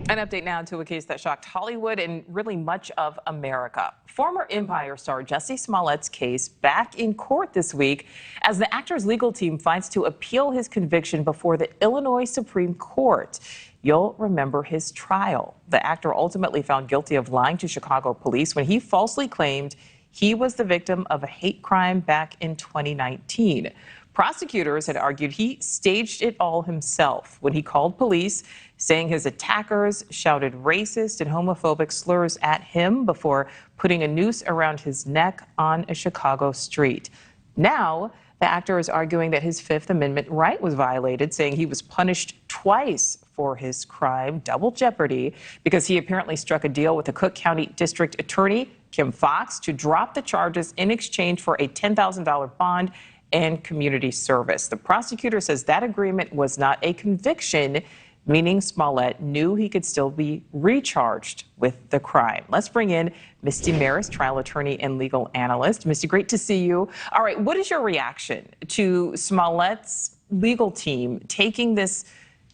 An update now to a case that shocked Hollywood and really much of America. Former Empire star Jussie Smollett's case back in court this week as the actor's legal team fights to appeal his conviction before the Illinois Supreme Court. You'll remember his trial. The actor ultimately found guilty of lying to Chicago police when he falsely claimed he was the victim of a hate crime back in 2019. Prosecutors had argued he staged it all himself when he called police, saying his attackers shouted racist and homophobic slurs at him before putting a noose around his neck on a Chicago street. Now, the actor is arguing that his Fifth Amendment right was violated, saying he was punished twice for his crime, double jeopardy, because he apparently struck a deal with the Cook County District Attorney, Kim Foxx, to drop the charges in exchange for a $10,000 bond and community service. The prosecutor says that agreement was not a conviction, meaning Smollett knew he could still be recharged with the crime. Let's bring in Misty Marris, trial attorney and legal analyst. Misty, great to see you. All right, what is your reaction to Smollett's legal team taking this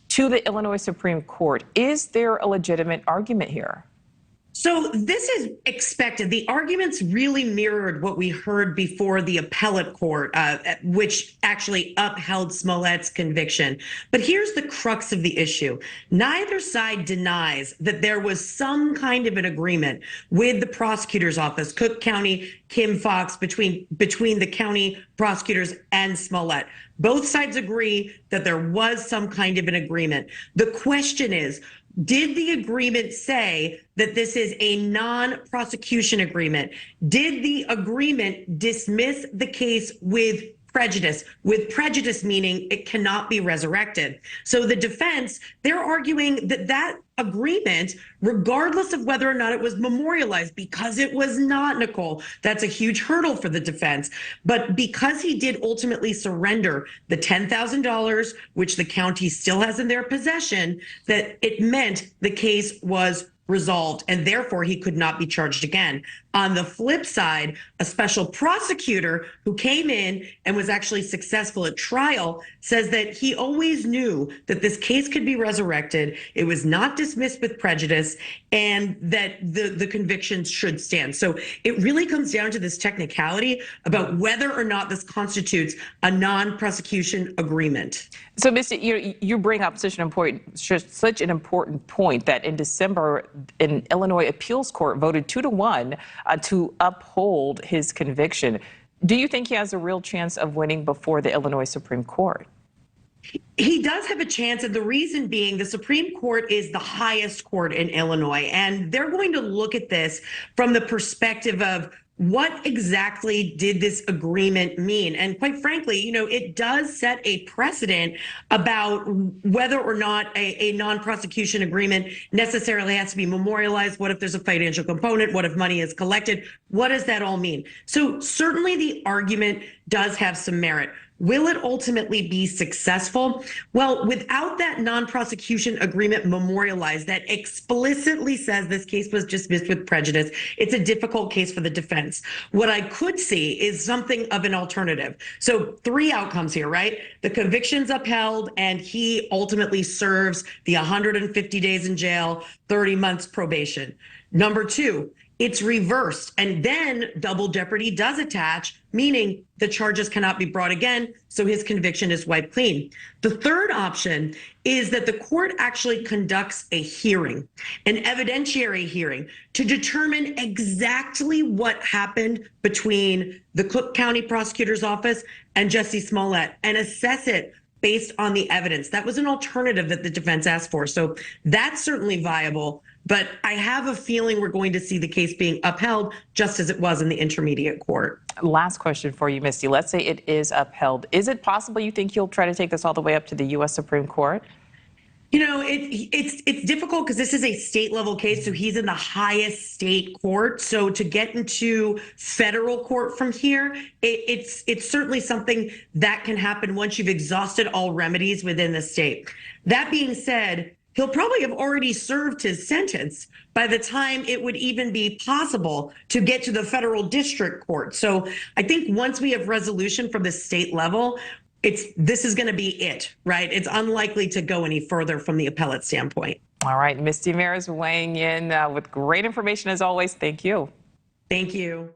to the Illinois Supreme Court? Is there a legitimate argument here? So this is expected. The arguments really mirrored what we heard before the appellate court, which actually upheld Smollett's conviction. But here's the crux of the issue. Neither side denies that there was some kind of an agreement with the prosecutor's office, Cook County, Kim Foxx, between the county prosecutors and Smollett. Both sides agree that there was some kind of an agreement. The question is, did the agreement say that this is a non-prosecution agreement? Did the agreement dismiss the case with prejudice? With prejudice meaning it cannot be resurrected. So the defense, they're arguing that that agreement, regardless of whether or not it was memorialized, because it was not, Nichole, that's a huge hurdle for the defense. But because he did ultimately surrender the $10,000, which the county still has in their possession, that it meant the case was resolved, and therefore he could not be charged again. On the flip side, a special prosecutor who came in and was actually successful at trial says that he always knew that this case could be resurrected, it was not dismissed with prejudice, and that the convictions should stand. So it really comes down to this technicality about whether or not this constitutes a non-prosecution agreement. So, Misty, you bring up such an important point that in December, an Illinois appeals court voted 2-1 to uphold his conviction. Do you think he has a real chance of winning before the Illinois Supreme Court? He does have a chance, and the reason being the Supreme Court is the highest court in Illinois, and they're going to look at this from the perspective of what exactly did this agreement mean? And quite frankly, it does set a precedent about whether or not a non-prosecution agreement necessarily has to be memorialized. What if there's a financial component? What if money is collected? What does that all mean? So certainly the argument does have some merit. Will it ultimately be successful? Well, without that non-prosecution agreement memorialized that explicitly says this case was dismissed with prejudice, it's a difficult case for the defense. What I could see is something of an alternative. So 3 outcomes here, right? The conviction's upheld and he ultimately serves the 150 days in jail, 30 months probation. Number 2, it's reversed, and then double jeopardy does attach, meaning the charges cannot be brought again, so his conviction is wiped clean. The third option is that the court actually conducts a hearing, an evidentiary hearing, to determine exactly what happened between the Cook County Prosecutor's Office and Jussie Smollett and assess it based on the evidence. That was an alternative that the defense asked for, so that's certainly viable. But I have a feeling we're going to see the case being upheld just as it was in the intermediate court. Last question for you, Misty. Let's say it is upheld. Is it possible you think he'll try to take this all the way up to the U.S. Supreme Court? It's difficult because this is a state level case, so he's in the highest state court. So to get into federal court from here, it's certainly something that can happen once you've exhausted all remedies within the state. That being said, he'll probably have already served his sentence by the time it would even be possible to get to the federal district court. So I think once we have resolution from the state level, this is going to be it, right? It's unlikely to go any further from the appellate standpoint. All right, Misty Marris weighing in with great information as always. Thank you. Thank you.